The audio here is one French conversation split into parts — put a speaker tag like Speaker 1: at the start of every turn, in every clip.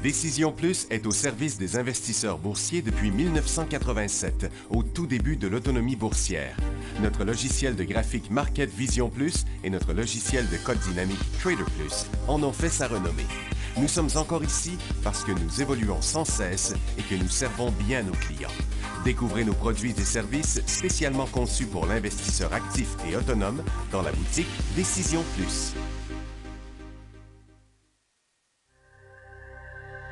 Speaker 1: Décision Plus est au service des investisseurs boursiers depuis 1987, au tout début de l'autonomie boursière. Notre logiciel de graphique Market Vision Plus et notre logiciel de code dynamique Trader Plus en ont fait sa renommée. Nous sommes encore ici parce que nous évoluons sans cesse et que nous servons bien nos clients. Découvrez nos produits et services spécialement conçus pour l'investisseur actif et autonome dans la boutique Décision Plus.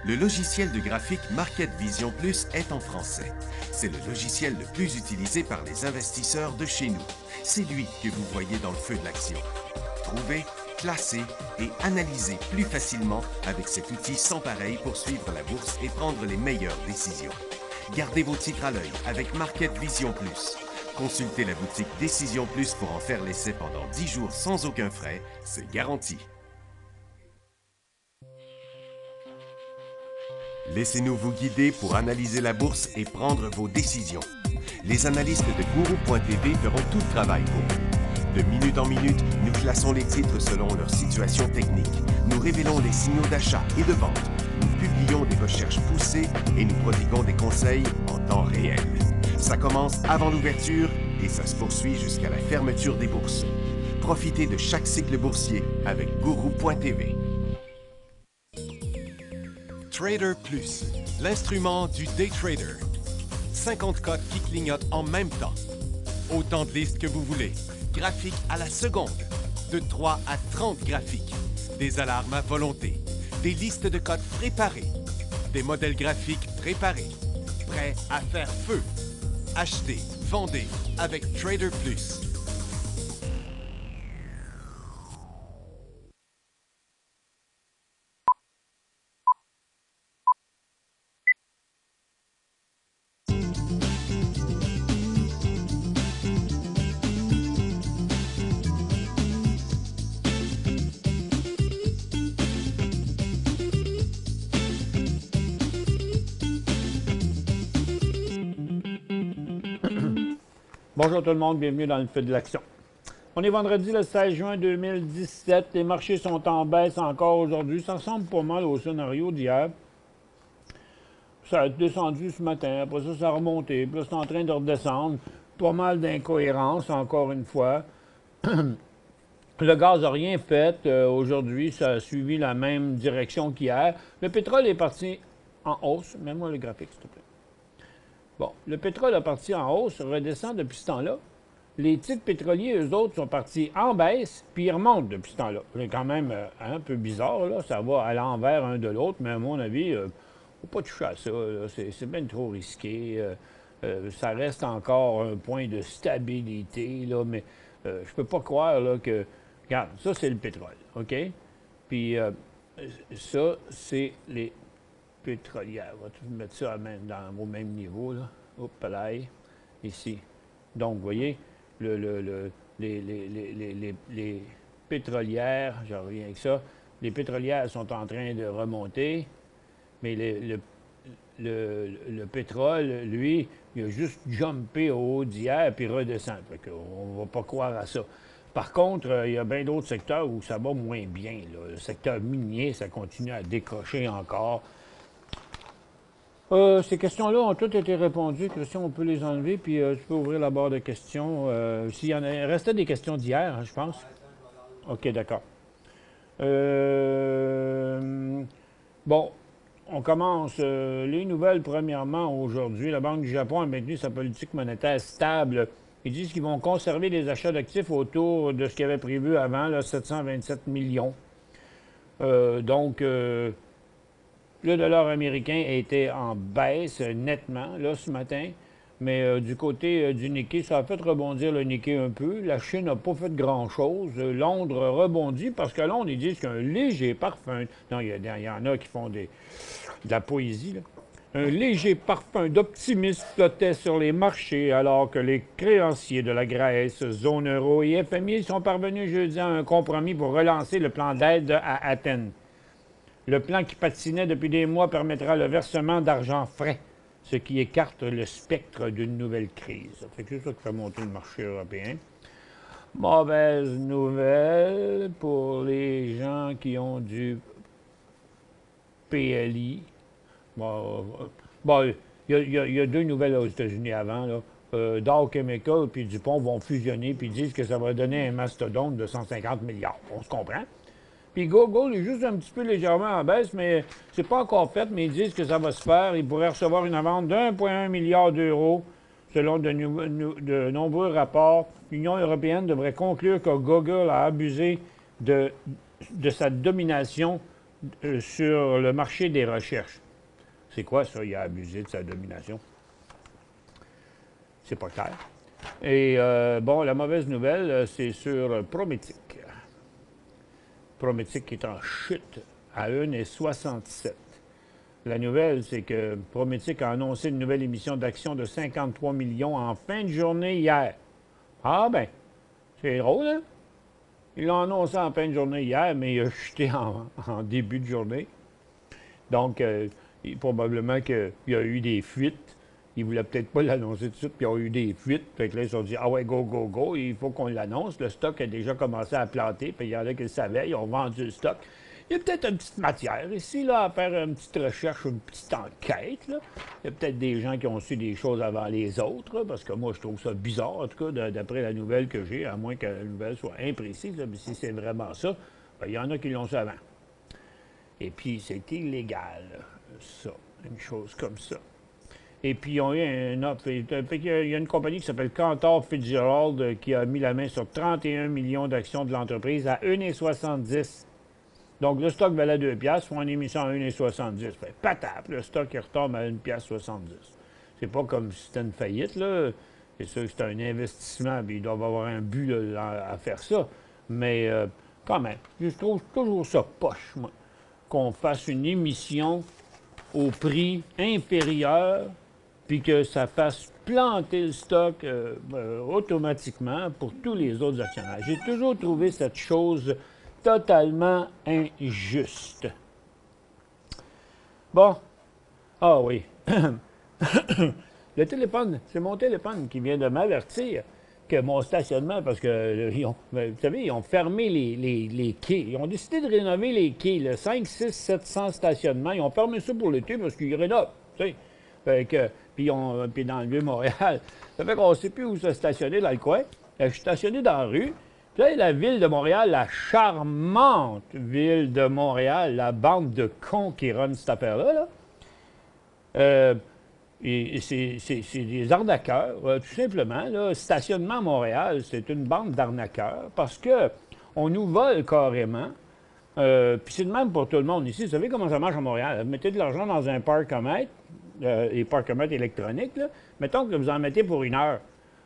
Speaker 1: Le logiciel de graphique Market Vision Plus est en français. C'est le logiciel le plus utilisé par les investisseurs de chez nous. C'est lui que vous voyez dans le feu de l'action. Trouvez, classez et analysez plus facilement avec cet outil sans pareil pour suivre la bourse et prendre les meilleures décisions. Gardez vos titres à l'œil avec Market Vision Plus. Consultez la boutique Décision Plus pour en faire l'essai pendant 10 jours sans aucun frais, c'est garanti. Laissez-nous vous guider pour analyser la bourse et prendre vos décisions. Les analystes de Guru.tv feront tout le travail pour vous. De minute en minute, nous classons les titres selon leur situation technique. Nous révélons les signaux d'achat et de vente. Nous publions des recherches poussées et nous prodiguons des conseils en temps réel. Ça commence avant l'ouverture et ça se poursuit jusqu'à la fermeture des bourses. Profitez de chaque cycle boursier avec Guru.tv. Trader Plus, l'instrument du day trader. 50 cotes qui clignotent en même temps. Autant de listes que vous voulez. Graphiques à la seconde. De 3 à 30 graphiques. Des alarmes à volonté. Des listes de cotes préparées. Des modèles graphiques préparés. Prêts à faire feu. Achetez, vendez avec Trader Plus.
Speaker 2: Bonjour tout le monde, bienvenue dans le feu de l'action. On est vendredi le 16 juin 2017. Les marchés sont en baisse encore aujourd'hui. Ça ressemble pas mal au scénario d'hier. Ça a descendu ce matin, après ça, ça a remonté. Puis là, c'est en train de redescendre. Pas mal d'incohérences, encore une fois. Le gaz n'a rien fait. Aujourd'hui, ça a suivi la même direction qu'hier. Le pétrole est parti en hausse. Mets-moi le graphique, s'il te plaît. Bon, le pétrole est parti en hausse, redescend depuis ce temps-là. Les titres pétroliers, eux autres, sont partis en baisse, puis ils remontent depuis ce temps-là. C'est quand même un peu bizarre, là. Ça va à l'envers un de l'autre, mais à mon avis, il ne faut pas toucher à ça. C'est bien trop risqué. Ça reste encore un point de stabilité, là, mais je peux pas croire là, que... Regarde, ça, c'est le pétrole, OK? Puis ça, c'est les pétrolières. On va tout mettre ça au même niveau, là. Hop là, ici. Donc, vous voyez, les pétrolières, je reviens avec ça, les pétrolières sont en train de remonter, mais le pétrole, lui, il a juste jumpé au haut d'hier puis redescend. Fait qu'on ne va pas croire à ça. Par contre, il y a bien d'autres secteurs où ça va moins bien, là. Le secteur minier, ça continue à décrocher encore. Ces questions-là ont toutes été répondues. Christian, on peut les enlever, puis tu peux ouvrir la barre de questions. S'il y en a, il restait des questions d'hier, hein, je pense. OK, d'accord. Bon, on commence. Les nouvelles, premièrement, aujourd'hui. La Banque du Japon a maintenu sa politique monétaire stable. Ils disent qu'ils vont conserver les achats d'actifs autour de ce qu'ils avaient prévu avant, là, 727 millions. Donc, le dollar américain était en baisse nettement, là, ce matin. Mais du côté du Nikkei, ça a fait rebondir le Nikkei un peu. La Chine n'a pas fait grand-chose. Londres rebondit parce que Londres, ils disent qu'un léger parfum... Non, il y en a qui font de la poésie, là. Un léger parfum d'optimisme flottait sur les marchés alors que les créanciers de la Grèce, zone euro et FMI sont parvenus jeudi à un compromis pour relancer le plan d'aide à Athènes. Le plan qui patinait depuis des mois permettra le versement d'argent frais, ce qui écarte le spectre d'une nouvelle crise. C'est ça qui fait monter le marché européen. Mauvaise nouvelle pour les gens qui ont du PLI. Bon, il y a deux nouvelles aux États-Unis avant, là. Dow Chemical puis DuPont vont fusionner puis disent que ça va donner un mastodonte de 150 milliards. On se comprend. Puis Google est juste un petit peu légèrement en baisse, mais c'est pas encore fait, mais ils disent que ça va se faire. Ils pourraient recevoir une avance d'1,1 milliard d'euros, selon de nombreux rapports. L'Union européenne devrait conclure que Google a abusé de sa domination sur le marché des recherches. C'est quoi ça, il a abusé de sa domination? C'est pas clair. Et bon, la mauvaise nouvelle, c'est sur Prométhik. Prométhik qui est en chute à 1,67. La nouvelle, c'est que Prométhik a annoncé une nouvelle émission d'actions de 53 millions en fin de journée hier. Ah ben, c'est drôle, hein? Ils l'ont annoncé en fin de journée hier, mais il a chuté en début de journée. Donc, probablement qu'il y a eu des fuites. Ils ne voulaient peut-être pas l'annoncer tout de suite, puis ils ont eu des fuites. Fait que là, ils se sont dit, ah ouais, go, go, go, il faut qu'on l'annonce. Le stock a déjà commencé à planter, puis il y en a qui le savaient, ils ont vendu le stock. Il y a peut-être une petite matière ici, là, à faire une petite recherche, une petite enquête, là. Il y a peut-être des gens qui ont su des choses avant les autres, là, parce que moi, je trouve ça bizarre, en tout cas, d'après la nouvelle que j'ai, à moins que la nouvelle soit imprécise, là, mais si c'est vraiment ça, ben, il y en a qui l'ont su avant. Et puis, c'est illégal, ça, une chose comme ça. Et puis, ils ont eu un offre. Il y a une compagnie qui s'appelle Cantor Fitzgerald qui a mis la main sur 31 millions d'actions de l'entreprise à 1,70. Donc, le stock valait 2 piastres, on a mis ça à 1,70. Fait patap, le stock il retombe à 1,70 $. C'est pas comme si c'était une faillite, là. C'est sûr que c'est un investissement, puis ils doivent avoir un but là, à faire ça. Mais quand même, je trouve toujours ça poche, moi, qu'on fasse une émission au prix inférieur puis que ça fasse planter le stock automatiquement pour tous les autres actionnaires. J'ai toujours trouvé cette chose totalement injuste. Bon. Ah oui. Le téléphone, c'est mon téléphone qui vient de m'avertir que mon stationnement, parce que, vous savez, ils ont fermé les quais. Ils ont décidé de rénover les quais, le 5, 6, 700 stationnements. Ils ont fermé ça pour l'été parce qu'ils rénovent, tu sais. Puis dans le Vieux-Montréal, ça fait qu'on ne sait plus où se stationner dans le coin. Je suis stationné dans la rue. Puis là, la ville de Montréal, la charmante ville de Montréal, la bande de cons qui run cette affaire-là, c'est des arnaqueurs, tout simplement. Là. Stationnement à Montréal, c'est une bande d'arnaqueurs parce qu'on nous vole carrément. Puis c'est de même pour tout le monde ici. Vous savez comment ça marche à Montréal? Vous mettez de l'argent dans un parcomètre, les parcomètres électroniques, là. Mettons que vous en mettez pour 1 heure.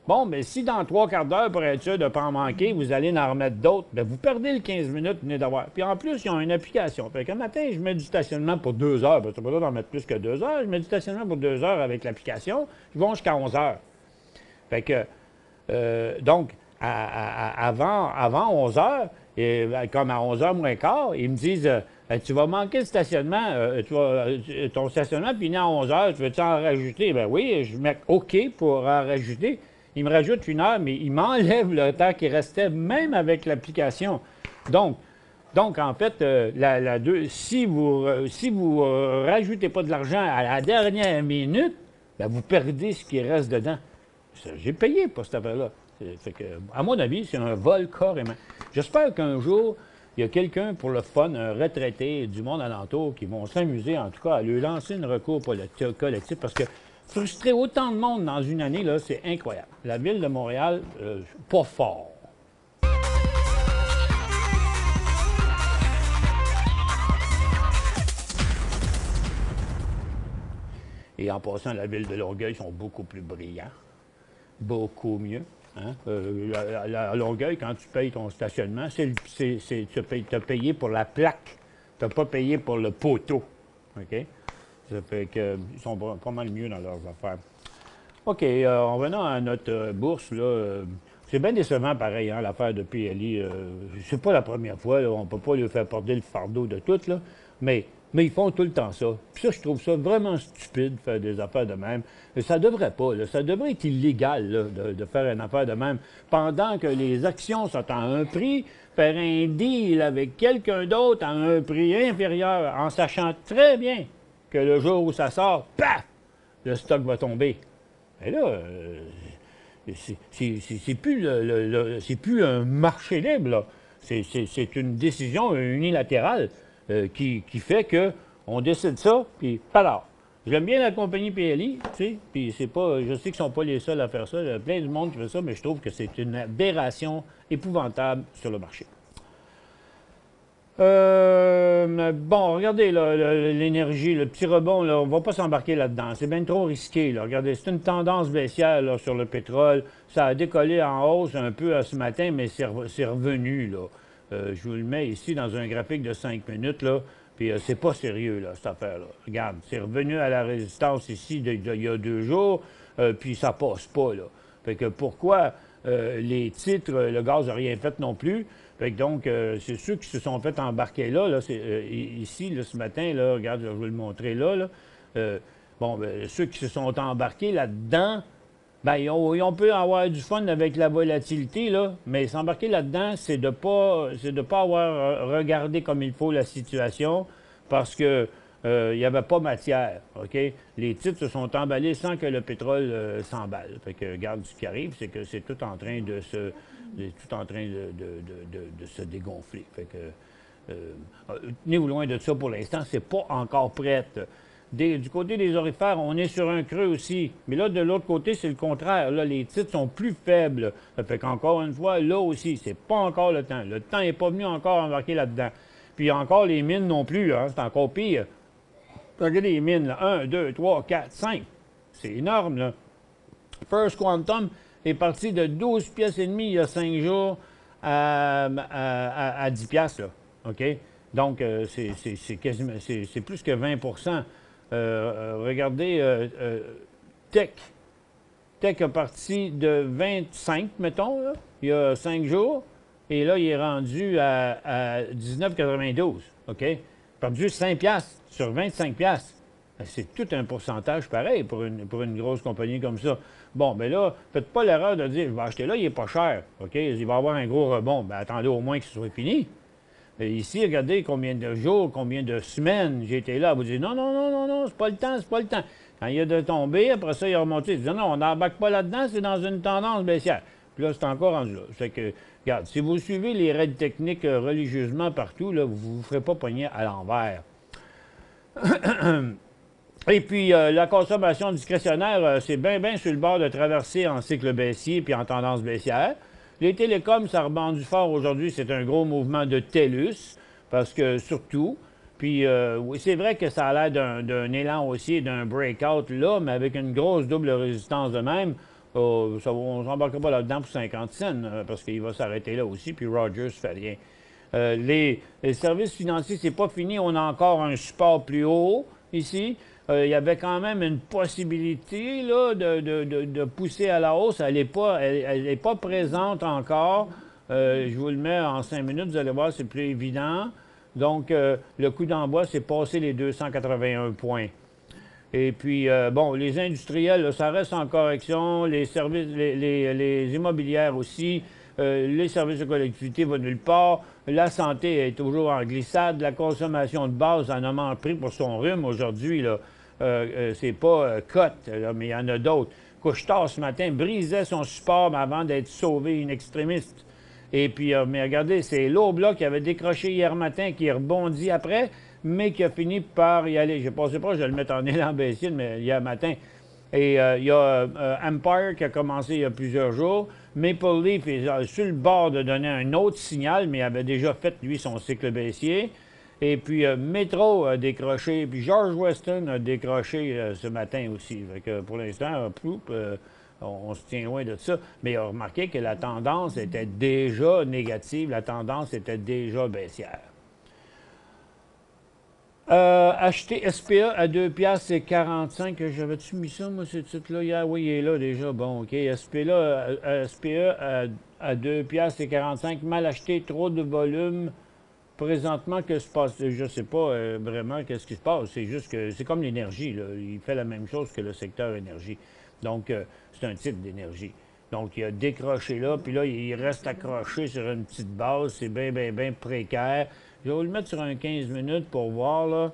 Speaker 2: Bon, mais si dans 3/4 d'heure, pour être sûr de ne pas en manquer, vous allez en remettre d'autres, bien, vous perdez le 15 minutes que vous venez d'avoir. Puis en plus, ils ont une application. Fait qu'un matin, je mets du stationnement pour 2 heures. Ben, c'est pas besoin d'en mettre plus que 2 heures. Je mets du stationnement pour 2 heures avec l'application. Je vais jusqu'à 11 heures. Fait que, donc, avant 11 heures, et, comme à 11 h moins quart, ils me disent tu vas manquer de stationnement, ton stationnement finit à 11 heures, tu veux-tu en rajouter? Ben oui, je mets OK pour en rajouter. Ils me rajoutent 1 heure, mais ils m'enlèvent le temps qui restait, même avec l'application. Donc en fait, si vous rajoutez pas de l'argent à la dernière minute, ben vous perdez ce qui reste dedans. J'ai payé pour cette affaire-là. Fait que, à mon avis, c'est un vol carrément. J'espère qu'un jour, il y a quelqu'un pour le fun, un retraité du monde alentour, qui vont s'amuser, en tout cas, à lui lancer une recours collectif, parce que frustrer autant de monde dans une année, là, c'est incroyable. La ville de Montréal, pas fort. Et en passant, la ville de Longueuil sont beaucoup plus brillants. Beaucoup mieux. Hein? À Longueuil, quand tu payes ton stationnement, tu as payé pour la plaque. Tu n'as pas payé pour le poteau. OK? Ça fait qu'ils sont pas mal mieux dans leurs affaires. OK, en venant à notre bourse, là, c'est bien décevant pareil, hein, l'affaire de PLI. C'est pas la première fois, là, on ne peut pas lui faire porter le fardeau de tout, là, mais ils font tout le temps ça. Puis ça, je trouve ça vraiment stupide, de faire des affaires de même. Ça devrait pas, là, ça devrait être illégal là, de faire une affaire de même. Pendant que les actions sont à un prix, faire un deal avec quelqu'un d'autre à un prix inférieur, en sachant très bien que le jour où ça sort, paf, le stock va tomber. Et là, c'est plus, c'est plus un marché libre, là. C'est une décision unilatérale qui fait qu'on décide ça, puis pas là. J'aime bien la compagnie PLI, tu sais, puis c'est pas, je sais qu'ils ne sont pas les seuls à faire ça. Il y a plein de monde qui fait ça, mais je trouve que c'est une aberration épouvantable sur le marché. Bon, regardez l'énergie, le petit rebond, là, on ne va pas s'embarquer là-dedans. C'est bien trop risqué. Là. Regardez, c'est une tendance baissière là, sur le pétrole. Ça a décollé en hausse un peu ce matin, mais c'est revenu. Là. Je vous le mets ici dans un graphique de 5 minutes. Là, puis c'est pas sérieux, là, cette affaire-là. Regarde, c'est revenu à la résistance ici il y a 2 jours, puis ça passe pas. Là. Fait que pourquoi les titres, le gaz n'a rien fait non plus? Fait que donc, c'est ceux qui se sont fait embarquer là, ici, là, ce matin, là, regarde, je vais vous le montrer là. Ceux qui se sont embarqués là-dedans, ben, ils ont pu avoir du fun avec la volatilité, là, mais s'embarquer là-dedans, c'est de pas avoir regardé comme il faut la situation, parce que il n'y avait pas matière, OK? Les titres se sont emballés sans que le pétrole s'emballe. Fait que, regarde, ce qui arrive, c'est que c'est tout en train de se dégonfler. Fait que, tenez-vous loin de ça pour l'instant, c'est pas encore prête. Du côté des orifères, on est sur un creux aussi. Mais là, de l'autre côté, c'est le contraire. Là, les titres sont plus faibles. Ça fait qu'encore une fois, là aussi, c'est pas encore le temps. Le temps n'est pas venu encore embarquer là-dedans. Puis encore les mines non plus, hein, c'est encore pire. Regardez les mines, là. 1, 2, 3, 4, 5. C'est énorme, là. First Quantum est parti de 12 pièces et demie il y a 5 jours à 10 piastres, là. OK? Donc, c'est quasiment, c'est plus que 20 regardez, Tech. Tech est parti de 25, mettons, là, il y a 5 jours, et là, il est rendu à 19,92, OK? Perdu 5 piastres sur 25 piastres. C'est tout un pourcentage pareil pour une grosse compagnie comme ça. Bon, bien là, faites pas l'erreur de dire, je vais acheter là, il n'est pas cher, OK? Il va y avoir un gros rebond. Bien, attendez au moins que ce soit fini. Et ici, regardez combien de jours, combien de semaines j'ai été là. Vous dites, non, c'est pas le temps, c'est pas le temps. Quand il a de tomber, après ça, il a remonté. Il dit, non, on n'embarque pas là-dedans, c'est dans une tendance baissière. Puis là, c'est encore rendu là. C'est que, regarde, si vous suivez les règles techniques religieusement partout, là, vous ne vous ferez pas pogner à l'envers. Et puis, la consommation discrétionnaire, c'est bien sur le bord de traverser en cycle baissier puis en tendance baissière. Les télécoms, ça a rebondi fort aujourd'hui. C'est un gros mouvement de TELUS, parce que surtout. Puis, oui, c'est vrai que ça a l'air d'un élan haussier, d'un breakout là, mais avec une grosse double résistance de même, on ne s'embarquera pas là-dedans pour 50 cents, parce qu'il va s'arrêter là aussi, puis Rogers ne fait rien. Les services financiers, c'est pas fini. On a encore un support plus haut ici. Il y avait quand même une possibilité là, de pousser à la hausse. Elle n'est pas présente encore. Je vous le mets en 5 minutes, vous allez voir, c'est plus évident. Donc, le coup d'envoi, c'est passé les 281 points. Et puis, bon, les industriels, là, ça reste en correction. Les services, les immobilières aussi. Les services de collectivité vont nulle part. La santé est toujours en glissade. La consommation de base en a pris pour son rhume aujourd'hui, là. C'est pas cote, mais il y en a d'autres. Couche-Tard, ce matin, brisait son support avant d'être sauvé, une extrémiste. Et puis, mais regardez, c'est l'Obla qui avait décroché hier matin, qui rebondit après, mais qui a fini par y aller. Je ne pensais pas que je vais le mettre en élan baissier, mais hier matin. Et il y a Empire qui a commencé il y a plusieurs jours. Maple Leaf est sur le bord de donner un autre signal, mais il avait déjà fait, lui, son cycle baissier. Et puis, Metro a décroché, puis George Weston a décroché ce matin aussi. Fait que pour l'instant, on se tient loin de ça. Mais on a remarqué que la tendance était déjà négative, la tendance était déjà baissière. Acheter SPA à 2,45 $. J'avais-tu mis ça, moi, ce titre-là, hier? Oui, il est là déjà. Bon, OK. SPA à 2,45 $. Mal acheté, trop de volume. Présentement, que se passe? Je ne sais pas vraiment qu'est-ce qui se passe. C'est juste que c'est comme l'énergie, là. Il fait la même chose que le secteur énergie. Donc, c'est un type d'énergie. Donc, il a décroché là, puis là, il reste accroché sur une petite base. C'est bien, bien, bien précaire. Je vais vous le mettre sur un 15 minutes pour voir, là.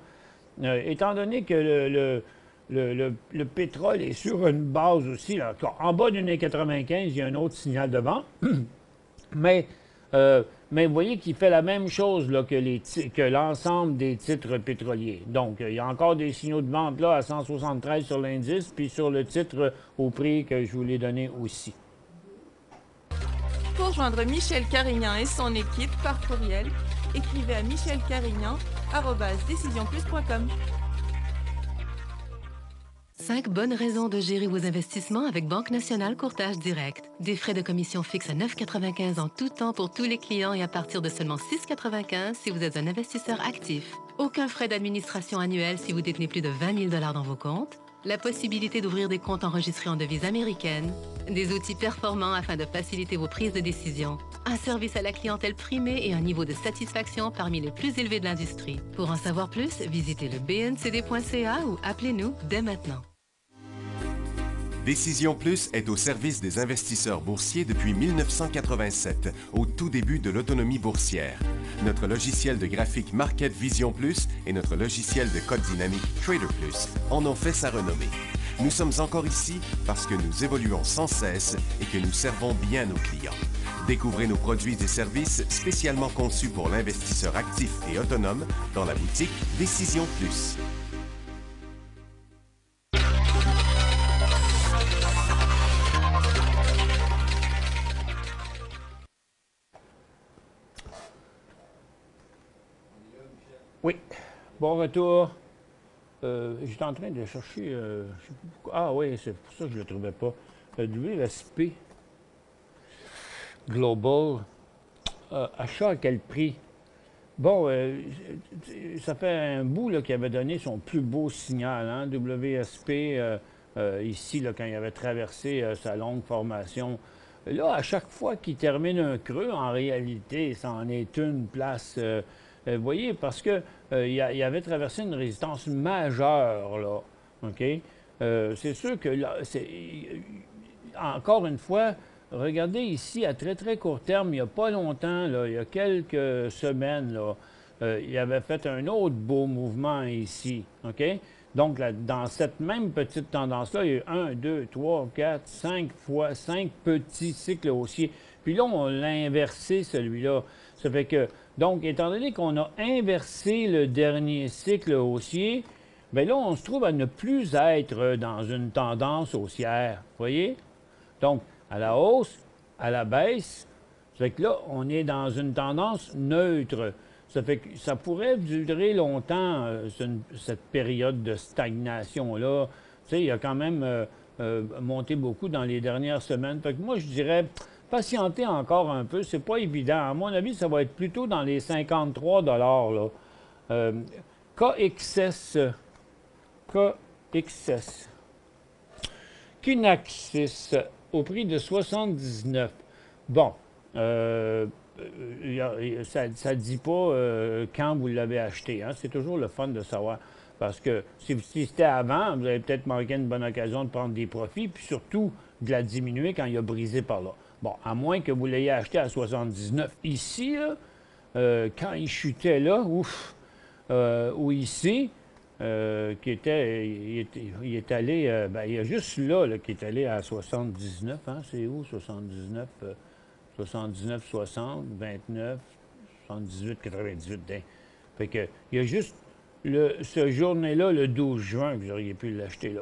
Speaker 2: Étant donné que le pétrole est sur une base aussi, là, en bas d'une 95, il y a un autre signal de vent. Mais, mais vous voyez qu'il fait la même chose là, que l'ensemble des titres pétroliers. Donc, il y a encore des signaux de vente là à 173 sur l'indice, puis sur le titre au prix que je vous l'ai donné aussi.
Speaker 3: Pour joindre Michel Carignan et son équipe par courriel, écrivez à michelcarignan@decisionplus.com.
Speaker 4: 5 bonnes raisons de gérer vos investissements avec Banque Nationale Courtage Direct. Des frais de commission fixes à 9,95 en tout temps pour tous les clients et à partir de seulement 6,95 si vous êtes un investisseur actif. Aucun frais d'administration annuel si vous détenez plus de 20 000 $ dans vos comptes. La possibilité d'ouvrir des comptes enregistrés en devise américaine. Des outils performants afin de faciliter vos prises de décision. Un service à la clientèle primé et un niveau de satisfaction parmi les plus élevés de l'industrie. Pour en savoir plus, visitez le bncd.ca ou appelez-nous dès maintenant.
Speaker 1: Décision Plus est au service des investisseurs boursiers depuis 1987, au tout début de l'autonomie boursière. Notre logiciel de graphique Market Vision Plus et notre logiciel de code dynamique Trader Plus en ont fait sa renommée. Nous sommes encore ici parce que nous évoluons sans cesse et que nous servons bien nos clients. Découvrez nos produits et services spécialement conçus pour l'investisseur actif et autonome dans la boutique Décision Plus.
Speaker 2: Oui, bon retour. J'étais en train de chercher, je sais pas pourquoi. Ah oui, c'est pour ça que je ne le trouvais pas. WSP Global, achat à quel prix? Bon, ça fait un bout qu'il avait donné son plus beau signal, hein? WSP, ici, là, quand il avait traversé sa longue formation. Là, à chaque fois qu'il termine un creux, en réalité, ça en est une place. Vous voyez, parce que il avait traversé une résistance majeure, là. OK? C'est sûr que là, encore une fois, regardez ici, à très, très court terme, il n'y a pas longtemps, là, il y a quelques semaines, là, il avait fait un autre beau mouvement ici. OK? Donc, là, dans cette même petite tendance-là, il y a eu 1, 2, 3, 4, 5 fois 5 petits cycles haussiers. Puis là, on l'a inversé, celui-là. Ça fait que, donc, étant donné qu'on a inversé le dernier cycle haussier, bien là, on se trouve à ne plus être dans une tendance haussière. Vous voyez? Donc, à la hausse, à la baisse, ça fait que là, on est dans une tendance neutre. Ça fait que ça pourrait durer longtemps, cette période de stagnation-là. Tu sais, il a quand même monté beaucoup dans les dernières semaines. Fait que moi, je dirais, patienter encore un peu, c'est pas évident. À mon avis, ça va être plutôt dans les 53 $, là. KXS. Kinaxis, au prix de 79. Bon, ça ne dit pas quand vous l'avez acheté. Hein? C'est toujours le fun de savoir. Parce que si c'était avant, vous avez peut-être manqué une bonne occasion de prendre des profits, puis surtout de la diminuer quand il a brisé par là. Bon, à moins que vous l'ayez acheté à 79. Ici, là, quand il chutait là, ou ici, il est allé, il y a juste là, qui est allé à 79, hein, c'est où 79, 79, 60, 29, 78, 98, fait que, il y a juste ce journée-là, le 12 juin, que vous auriez pu l'acheter là.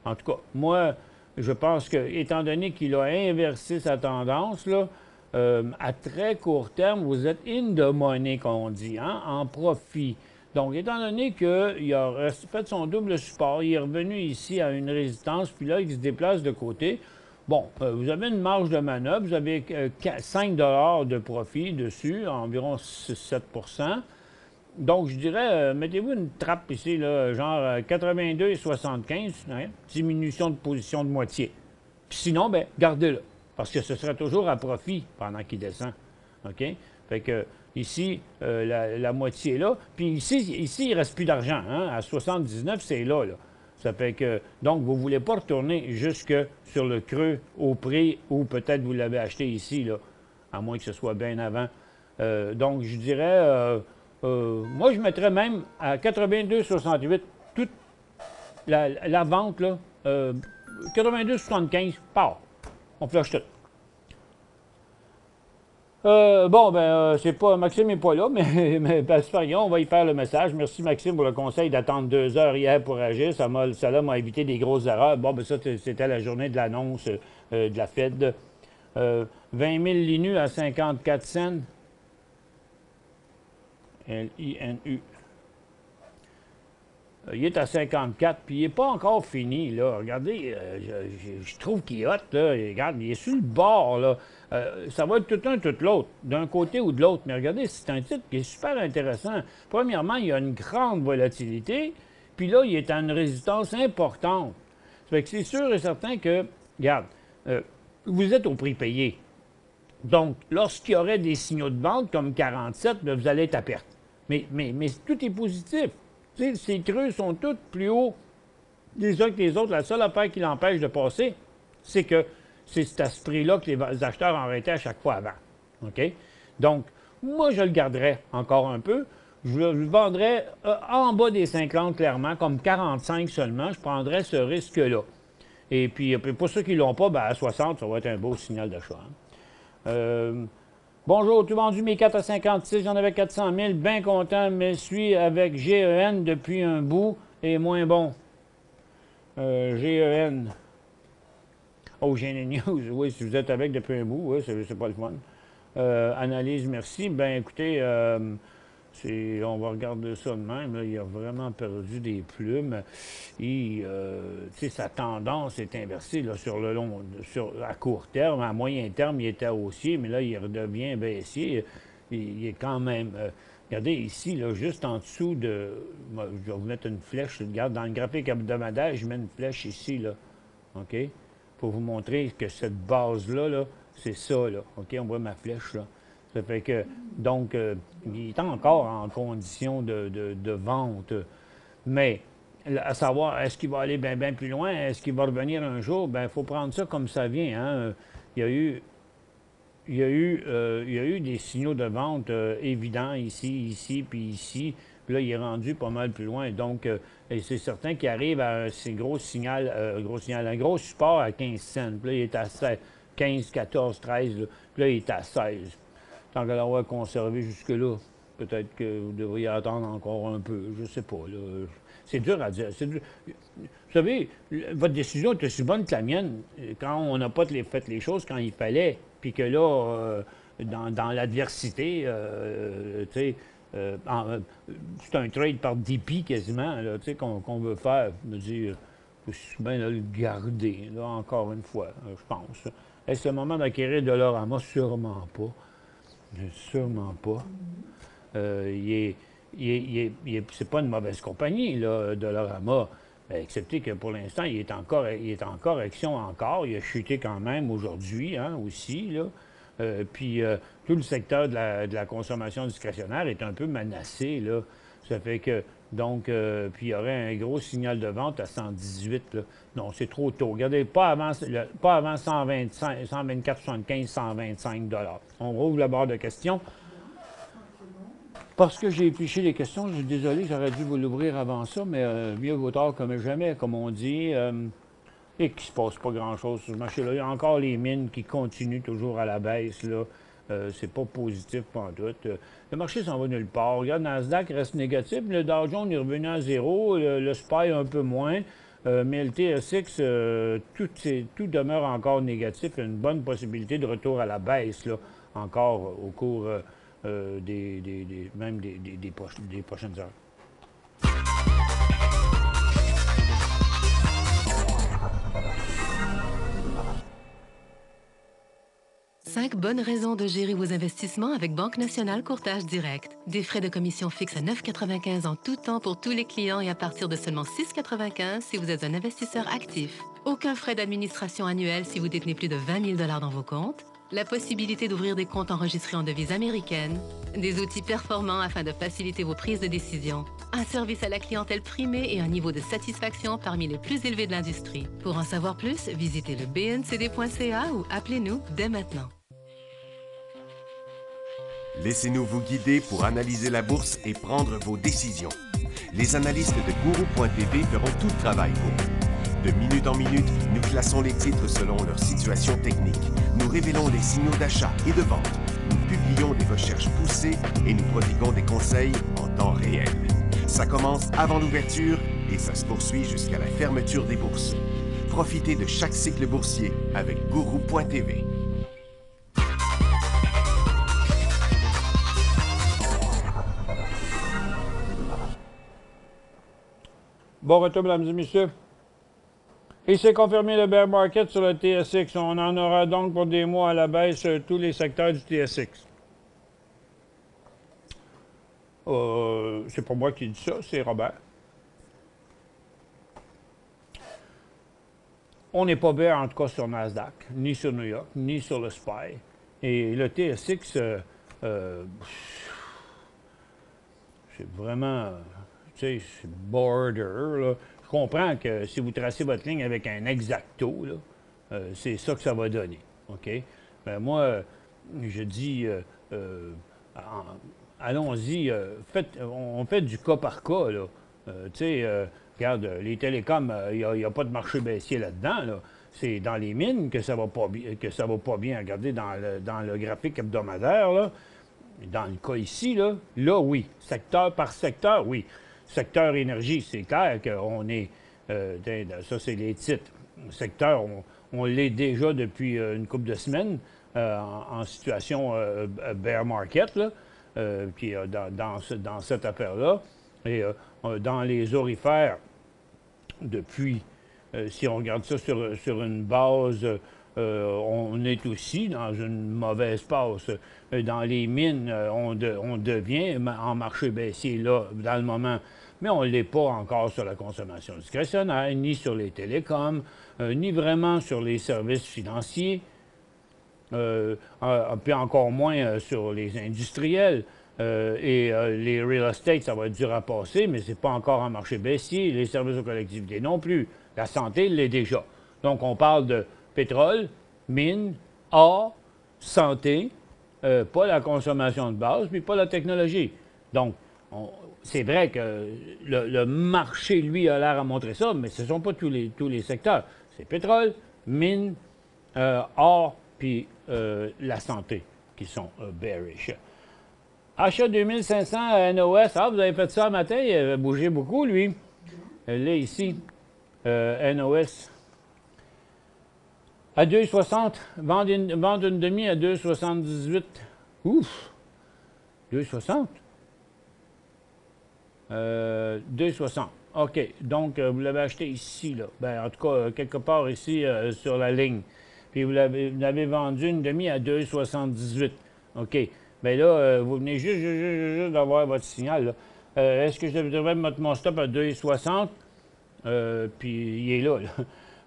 Speaker 2: En tout cas, moi, je pense que, étant donné qu'il a inversé sa tendance, là, à très court terme, vous êtes in the money, qu'on dit, hein, en profit. Donc, étant donné qu'il a fait son double support, il est revenu ici à une résistance, puis là, il se déplace de côté. Bon, vous avez une marge de manœuvre, vous avez 5 $ de profit dessus, environ 6-7 %. Donc, je dirais, mettez-vous une trappe ici, là, genre 82,75, hein, diminution de position de moitié. Puis sinon, bien, gardez-le, parce que ce sera toujours à profit pendant qu'il descend. OK? Fait que ici, la moitié est là. Puis ici, il ne reste plus d'argent. Hein? À 79, c'est là, là. Ça fait que, donc, vous ne voulez pas retourner jusque sur le creux au prix où peut-être vous l'avez acheté ici, là, à moins que ce soit bien avant. Donc, je dirais, moi, je mettrais même à 82,68 toute la vente, là, 82,75, part. On flush tout. C'est pas, Maxime n'est pas là, mais Pasparion, on va y faire le message. Merci, Maxime, pour le conseil d'attendre 2 heures hier pour agir. Ça m'a évité des grosses erreurs. Bon, ben ça, c'était la journée de l'annonce de la Fed. 20 000 l'INU à 54 cents. L-I-N-U. Il est à 54, puis il n'est pas encore fini, là. Regardez, je trouve qu'il est hot, là. Regarde, il est sur le bord, là. Ça va être tout un, tout l'autre, d'un côté ou de l'autre. Mais regardez, c'est un titre qui est super intéressant. Premièrement, il y a une grande volatilité, puis là, il est à une résistance importante. Ça fait que c'est sûr et certain que, regarde, vous êtes au prix payé. Donc, lorsqu'il y aurait des signaux de vente comme 47, bien, vous allez être à perte. Mais tout est positif. Tu sais, ces creux sont tous plus hauts les uns que les autres. La seule affaire qui l'empêche de passer, c'est que c'est à ce prix-là que les acheteurs en arrêtaient à chaque fois avant. OK? Donc, moi, je le garderais encore un peu. Je le vendrais en bas des 50, clairement, comme 45 seulement. Je prendrais ce risque-là. Et puis, pour ceux qui ne l'ont pas, ben, à 60, ça va être un beau signal d'achat. Hein? Bonjour, tu as vendu mes 4 à 56, j'en avais 400 000, bien content, mais suis avec GEN depuis un bout et moins bon. GEN. Oh, j'ai une news. Oui, si vous êtes avec depuis un bout, oui, c'est pas le fun. Analyse, merci. Ben écoutez, on va regarder ça de même. Là, il a vraiment perdu des plumes. Et, sa tendance est inversée là, sur le long, à court terme. À moyen terme, il était haussier, mais là, il redevient baissier. Il est quand même... regardez ici, là, juste en dessous de... Je vais vous mettre une flèche. Regarde, dans le graphique hebdomadaire, je mets une flèche ici, là. OK? Pour vous montrer que cette base-là, là, c'est ça, là. OK? On voit ma flèche, là. Ça fait que, donc, il est encore en condition de vente. Mais, à savoir, est-ce qu'il va aller bien plus loin? Est-ce qu'il va revenir un jour? Bien, il faut prendre ça comme ça vient. Hein? Il y a eu des signaux de vente évidents ici, puis ici. Puis là, il est rendu pas mal plus loin. Donc, et c'est certain qu'il arrive à un gros support à 15 cents. Puis là, il est à 16, 15, 14, 13. Là. Puis là, il est à 16. Tant qu'à l'avoir conservé jusque-là, peut-être que vous devriez attendre encore un peu. Je ne sais pas. Là. C'est dur à dire. Vous savez, votre décision est aussi bonne que la mienne quand on n'a pas fait les choses quand il fallait. Puis que là, dans l'adversité, tu sais, c'est un trade par dépit quasiment là, qu'on veut faire. Je me dis, il faut bien le garder, là, encore une fois, je pense. Est-ce le moment d'acquérir Dollarama? Sûrement pas. Sûrement pas. C'est pas une mauvaise compagnie, là, Dollarama. Excepté que pour l'instant, il est en correction encore. Il a chuté quand même aujourd'hui, hein, aussi, là. Puis tout le secteur de la consommation discrétionnaire est un peu menacé, là. Ça fait que, donc, puis il y aurait un gros signal de vente à 118, là. Non, c'est trop tôt. Regardez, pas avant 125, 124, 75, 125 $. On rouvre la barre de questions. Parce que j'ai épluché les questions, je suis désolé, j'aurais dû vous l'ouvrir avant ça, mais mieux vaut tard que jamais, comme on dit. Et qu'il ne se passe pas grand-chose sur ce marché-là. Il y a encore les mines qui continuent toujours à la baisse, là. C'est pas positif pantoute. Le marché s'en va nulle part. Regarde, Nasdaq reste négatif. Le Dow Jones est revenu à zéro. Le SPY un peu moins. Mais le TSX, tout demeure encore négatif. Il y a une bonne possibilité de retour à la baisse, là, encore au cours des prochaines heures.
Speaker 4: 5 bonnes raisons de gérer vos investissements avec Banque Nationale Courtage Direct. Des frais de commission fixes à 9,95 en tout temps pour tous les clients et à partir de seulement 6,95 si vous êtes un investisseur actif. Aucun frais d'administration annuel si vous détenez plus de 20 000 $ dans vos comptes. la possibilité d'ouvrir des comptes enregistrés en devise américaine, des outils performants afin de faciliter vos prises de décision, un service à la clientèle primé et un niveau de satisfaction parmi les plus élevés de l'industrie. Pour en savoir plus, visitez le bncd.ca ou appelez-nous dès maintenant.
Speaker 1: Laissez-nous vous guider pour analyser la bourse et prendre vos décisions. Les analystes de Guru.tv feront tout le travail pour vous. De minute en minute, nous classons les titres selon leur situation technique. Nous révélons les signaux d'achat et de vente. Nous publions des recherches poussées et nous prodiguons des conseils en temps réel. Ça commence avant l'ouverture et ça se poursuit jusqu'à la fermeture des bourses. Profitez de chaque cycle boursier avec Guru.tv.
Speaker 2: Bon retour, mesdames et messieurs. Il s'est confirmé le bear market sur le TSX. On en aura donc pour des mois à la baisse tous les secteurs du TSX. C'est pas moi qui dis ça, c'est Robert. On n'est pas bear en tout cas sur Nasdaq, ni sur New York, ni sur le SPY. Et le TSX, c'est vraiment... Tu sais, c'est border, là. Je comprends que si vous tracez votre ligne avec un exacto, c'est ça que ça va donner. OK? Ben moi, je dis, allons-y, on fait du cas par cas, là. Tu sais, regarde, les télécoms, il n'y a pas de marché baissier là-dedans, là. C'est dans les mines que ça va pas bien. Regardez dans le graphique hebdomadaire, là. Dans le cas ici, là, oui. Secteur par secteur, oui. Secteur énergie, c'est clair qu'on est... ça, c'est les titres. Secteur, on l'est déjà depuis une couple de semaines en situation bear market, là, puis dans cette affaire-là. Et dans les orifères, depuis, si on regarde ça sur une base, on est aussi dans une mauvaise passe. Dans les mines, on devient en marché baissier, là, dans le moment. Mais on ne l'est pas encore sur la consommation discrétionnaire, ni sur les télécoms, ni vraiment sur les services financiers, puis encore moins sur les industriels. Et les real estate, ça va être dur à passer, mais ce n'est pas encore un marché baissier. Les services aux collectivités non plus. La santé l'est déjà. Donc, on parle de pétrole, mine, or, santé, pas la consommation de base, puis pas la technologie. Donc, c'est vrai que le marché, lui, a l'air à montrer ça, mais ce ne sont pas tous les secteurs. C'est pétrole, mine, or, puis la santé qui sont bearish. Achat 2500 à NOS. Ah, vous avez fait ça un matin, il avait bougé beaucoup, lui. Là, ici, NOS. À 2,60. Vendre une demi à 2,78. Ouf! 2,60? 2,60. OK. Donc, vous l'avez acheté ici, là. Ben, en tout cas, quelque part ici, sur la ligne. Puis, vous l'avez vendu une demi à 2,78. OK. Bien là, vous venez juste d'avoir votre signal, là. Est-ce que je devrais mettre mon stop à 2,60? Puis, il est là, là.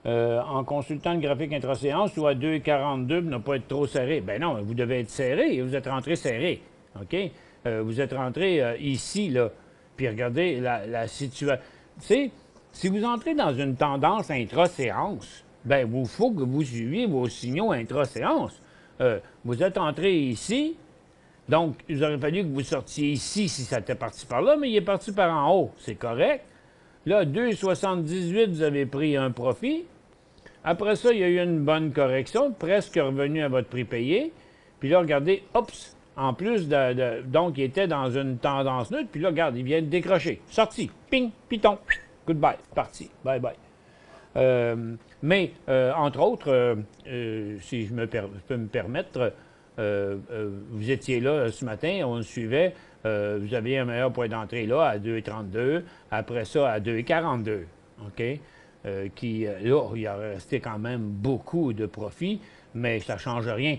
Speaker 2: En consultant le graphique intra-séance ou à 2,42 pour ne pas être trop serré. Ben non, vous devez être serré. Vous êtes rentré serré. OK? Vous êtes rentré ici, là. Puis regardez la situation. Tu sais, si vous entrez dans une tendance intra-séance, bien, il faut que vous suiviez vos signaux intra-séance. Vous êtes entré ici, donc il aurait fallu que vous sortiez ici si ça était parti par là, mais il est parti par en haut. C'est correct. Là, 2,78, vous avez pris un profit. Après ça, il y a eu une bonne correction, presque revenu à votre prix payé. Puis là, regardez, oups! En plus, donc, il était dans une tendance neutre, puis là, regarde, il vient de décrocher. Sorti, ping, piton, goodbye, parti, bye-bye. Mais, entre autres, si je peux me permettre, vous étiez là ce matin, on le suivait, vous aviez un meilleur point d'entrée là, à 2,32, après ça, à 2,42, OK? Là, il a resté quand même beaucoup de profit, mais ça ne change rien.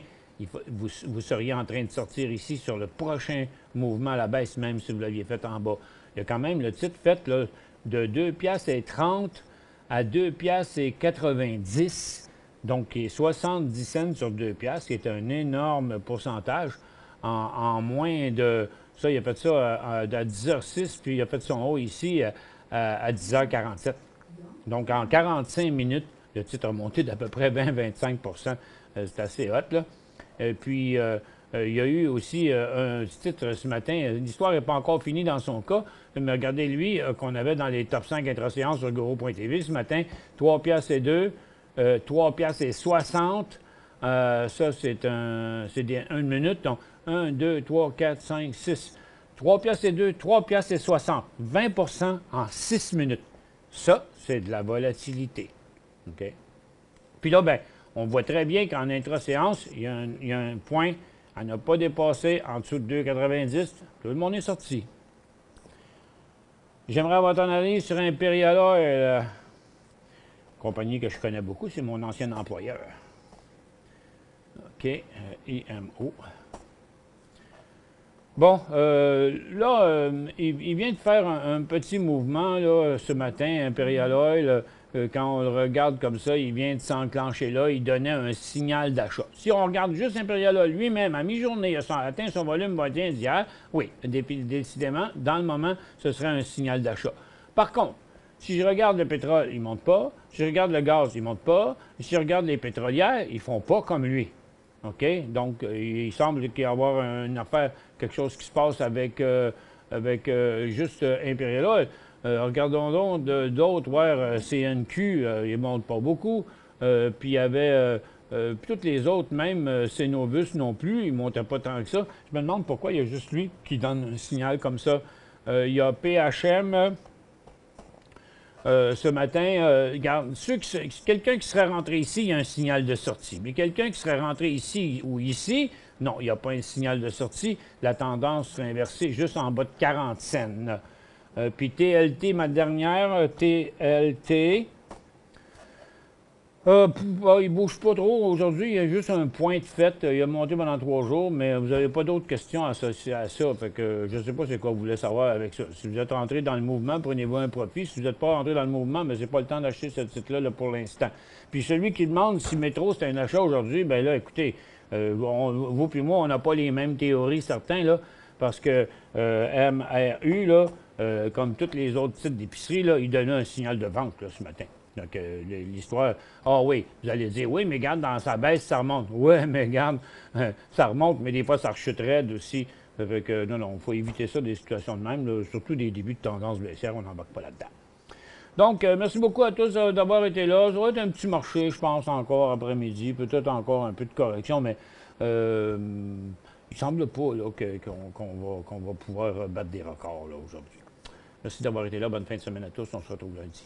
Speaker 2: Vous seriez en train de sortir ici sur le prochain mouvement à la baisse, même si vous l'aviez fait en bas. Il y a quand même le titre fait là, de 2,30 à 2,90 $. Donc, 70 cents sur 2 piastres, qui est un énorme pourcentage en moins de... Ça, il a fait ça à 10h06, puis il a fait son haut ici à 10h47. Donc, en 45 minutes, le titre a monté d'à peu près 20-25 C'est assez hot, là. Et puis, il y a eu aussi un titre ce matin. L'histoire n'est pas encore finie dans son cas, mais regardez lui qu'on avait dans les top 5 intra-séances sur Guru.tv ce matin. 3 piastres et 2, 3 piastres et 60. Ça, c'est une minute. Donc, 1, 2, 3, 4, 5, 6. 3 piastres et 2, 3 piastres et 60. 20 en 6 minutes. Ça, c'est de la volatilité. OK? Puis là, ben, on voit très bien qu'en intra-séance, il y a un point à ne pas dépasser en dessous de 2,90. Tout le monde est sorti. J'aimerais avoir ton analyse sur Imperial Oil, compagnie que je connais beaucoup, c'est mon ancien employeur. OK, IMO. Bon, là, il vient de faire un petit mouvement là, ce matin, Imperial Oil. Quand on le regarde comme ça, il vient de s'enclencher là, il donnait un signal d'achat. Si on regarde juste Imperial Oil lui-même, à mi-journée, il a atteint son volume moyen d'hier, oui, décidément, dans le moment, ce serait un signal d'achat. Par contre, si je regarde le pétrole, il ne monte pas. Si je regarde le gaz, il ne monte pas. Si je regarde les pétrolières, ils ne font pas comme lui. OK? Donc, il semble qu'il y a avoir une affaire, quelque chose qui se passe avec juste Imperial Oil. Regardons donc d'autres, CNQ, il ne monte pas beaucoup. Puis il y avait toutes les autres, même Cenovus non plus, il ne montait pas tant que ça. Je me demande pourquoi il y a juste lui qui donne un signal comme ça. Il y a PHM. Ce matin, regarde, quelqu'un qui serait rentré ici, il y a un signal de sortie. Mais quelqu'un qui serait rentré ici ou ici, non, il n'y a pas un signal de sortie. La tendance serait inversée juste en bas de 40 cents. Puis TLT, ma dernière, TLT, il ne bouge pas trop aujourd'hui. Il y a juste un point de fait. Il a monté pendant 3 jours, mais vous n'avez pas d'autres questions associées à ça. Fait que je ne sais pas c'est quoi vous voulez savoir avec ça. Si vous êtes rentré dans le mouvement, prenez-vous un profit. Si vous n'êtes pas rentré dans le mouvement, mais c'est pas le temps d'acheter ce titre-là là, pour l'instant. Puis celui qui demande si Métro c'est un achat aujourd'hui, bien là, écoutez, vous puis moi, on n'a pas les mêmes théories, certains, là, parce que MRU, là, comme tous les autres titres d'épicerie, là, il donnait un signal de vente là, ce matin. Donc, l'histoire, ah oui, vous allez dire, oui, mais regarde, dans sa baisse, ça remonte. Oui, mais regarde, ça remonte, mais des fois, ça rechute raide aussi. Fait que, non, il faut éviter ça, des situations de même, là, surtout des débuts de tendance baissière, on n'embarque pas là-dedans. Donc, merci beaucoup à tous d'avoir été là. Ça va être un petit marché, je pense, encore après-midi, peut-être encore un peu de correction, mais il ne semble pas là, qu'on va pouvoir battre des records là, aujourd'hui. Merci d'avoir été là. Bonne fin de semaine à tous. On se retrouve lundi.